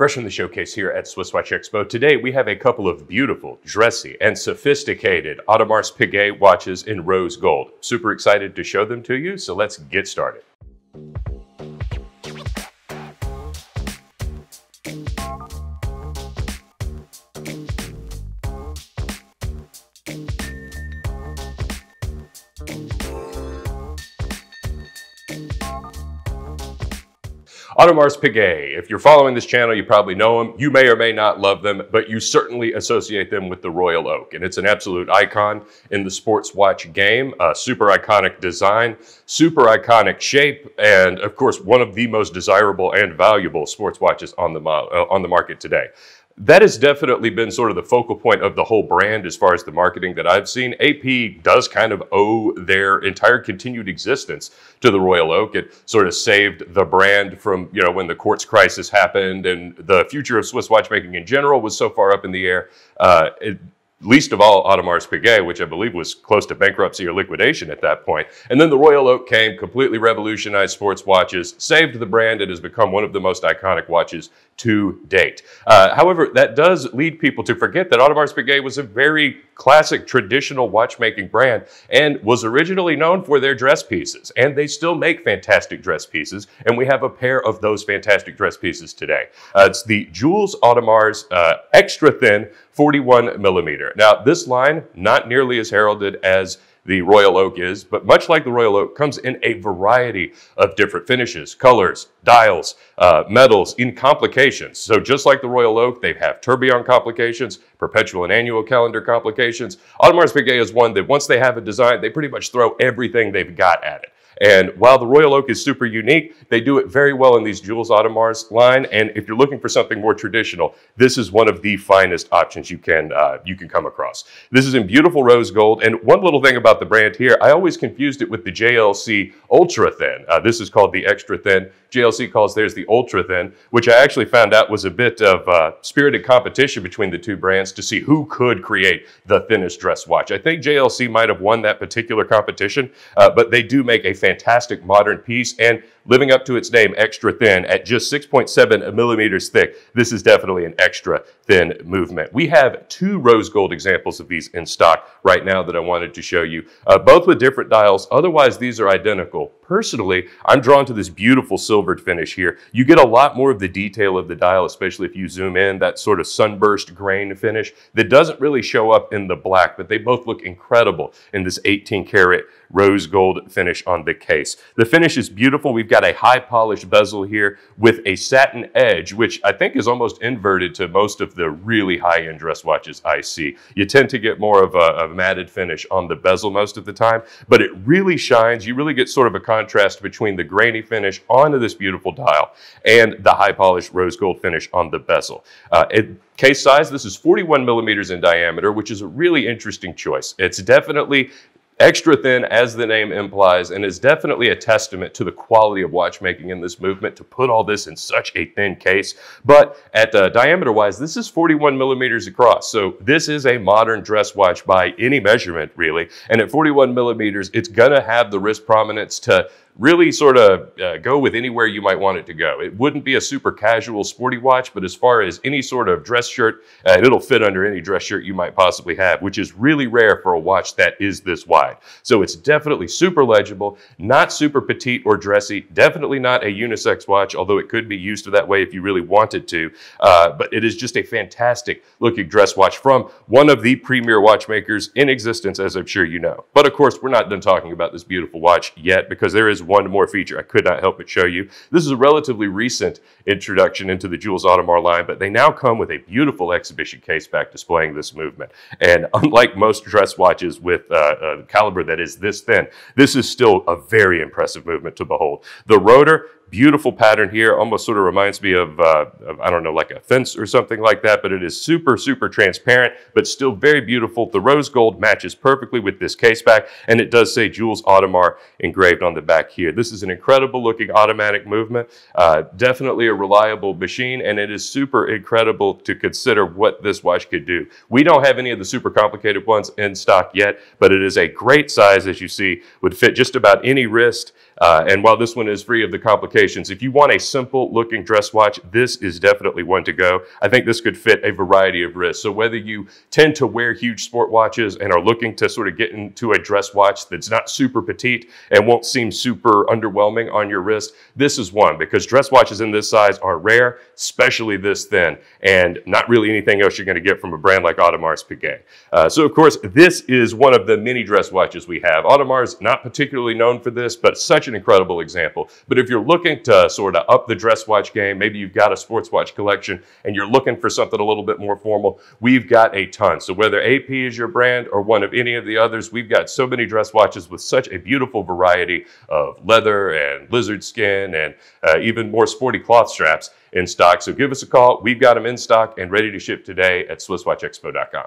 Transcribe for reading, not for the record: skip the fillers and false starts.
Fresh from the showcase here at SwissWatchExpo, today we have a couple of beautiful, dressy, and sophisticated Audemars Piguet watches in rose gold. Super excited to show them to you, so let's get started. Audemars Piguet. If you're following this channel, you probably know them. You may or may not love them, but you certainly associate them with the Royal Oak. And it's an absolute icon in the sports watch game. Super iconic design, super iconic shape, and of course, one of the most desirable and valuable sports watches on the market today. That has definitely been sort of the focal point of the whole brand as far as the marketing that I've seen. AP does kind of owe their entire continued existence to the Royal Oak. It sort of saved the brand from, when the quartz crisis happened and the future of Swiss watchmaking in general was so far up in the air. Least of all Audemars Piguet, which I believe was close to bankruptcy or liquidation at that point. And then the Royal Oak came, completely revolutionized sports watches, saved the brand, and has become one of the most iconic watches to date. However, that does lead people to forget that Audemars Piguet was a very classic, traditional watchmaking brand and was originally known for their dress pieces. And they still make fantastic dress pieces, and we have a pair of those fantastic dress pieces today. It's the Jules Audemars extra thin 41 millimeter. Now, this line, not nearly as heralded as the Royal Oak is, but much like the Royal Oak, comes in a variety of different finishes, colors, dials, metals, in complications. So just like the Royal Oak, they have tourbillon complications, perpetual and annual calendar complications. Audemars Piguet is one that once they have a design, they pretty much throw everything they've got at it. And while the Royal Oak is super unique, they do it very well in these Jules Audemars line. And if you're looking for something more traditional, this is one of the finest options you can come across. This is in beautiful rose gold. And one little thing about the brand here, I always confused it with the JLC Ultra Thin. This is called the Extra Thin. JLC calls theirs the Ultra Thin, which I actually found out was a bit of spirited competition between the two brands to see who could create the thinnest dress watch. I think JLC might have won that particular competition, but they do make a fantastic modern piece, and living up to its name, extra thin, at just 6.7 millimeters thick, this is definitely an extra thin movement. We have two rose gold examples of these in stock right now that I wanted to show you, both with different dials. Otherwise, these are identical. Personally, I'm drawn to this beautiful silvered finish here. You get a lot more of the detail of the dial, especially if you zoom in, that sort of sunburst grain finish that doesn't really show up in the black, but they both look incredible in this 18 karat rose gold finish on the case. The finish is beautiful. We've got a high polished bezel here with a satin edge, which I think is almost inverted to most of the really high-end dress watches I see. You tend to get more of a matted finish on the bezel most of the time, but it really shines. You really get sort of a contrast between the grainy finish onto this beautiful dial and the high polished rose gold finish on the bezel. Case size, this is 41 millimeters in diameter, which is a really interesting choice. It's definitely extra thin, as the name implies, and is definitely a testament to the quality of watchmaking in this movement to put all this in such a thin case. But at diameter-wise, this is 41 millimeters across. So this is a modern dress watch by any measurement, really. And at 41 millimeters, it's gonna have the wrist prominence to really sort of go with anywhere you might want it to go. It wouldn't be a super casual sporty watch, but as far as any sort of dress shirt, it'll fit under any dress shirt you might possibly have, which is really rare for a watch that is this wide. So it's definitely super legible, not super petite or dressy, definitely not a unisex watch, although it could be used that way if you really wanted to. But it is just a fantastic looking dress watch from one of the premier watchmakers in existence, as I'm sure you know. But of course, we're not done talking about this beautiful watch yet, because there is one more feature I could not help but show you. This is a relatively recent introduction into the Jules Audemars line, but they now come with a beautiful exhibition case back displaying this movement. And unlike most dress watches with a caliber that is this thin, this is still a very impressive movement to behold. The rotor, beautiful pattern here, almost sort of reminds me of I don't know, like a fence or something like that, but it is super, super transparent, but still very beautiful. The rose gold matches perfectly with this case back, and it does say Jules Audemars engraved on the back here. This is an incredible looking automatic movement, definitely a reliable machine, and it is super incredible to consider what this watch could do. We don't have any of the super complicated ones in stock yet, but it is a great size, as you see, would fit just about any wrist. And while this one is free of the complications, if you want a simple looking dress watch, this is definitely one to go. I think this could fit a variety of wrists. So whether you tend to wear huge sport watches and are looking to sort of get into a dress watch that's not super petite and won't seem super underwhelming on your wrist, this is one, because dress watches in this size are rare, especially this thin, and not really anything else you're going to get from a brand like Audemars Piguet. So of course, this is one of the mini dress watches we have. Audemars, not particularly known for this, but such an incredible example. But if you're looking to sort of up the dress watch game, maybe you've got a sports watch collection and you're looking for something a little bit more formal, we've got a ton. So whether AP is your brand or one of any of the others, we've got so many dress watches with such a beautiful variety of leather and lizard skin and even more sporty cloth straps in stock. So give us a call. We've got them in stock and ready to ship today at SwissWatchExpo.com.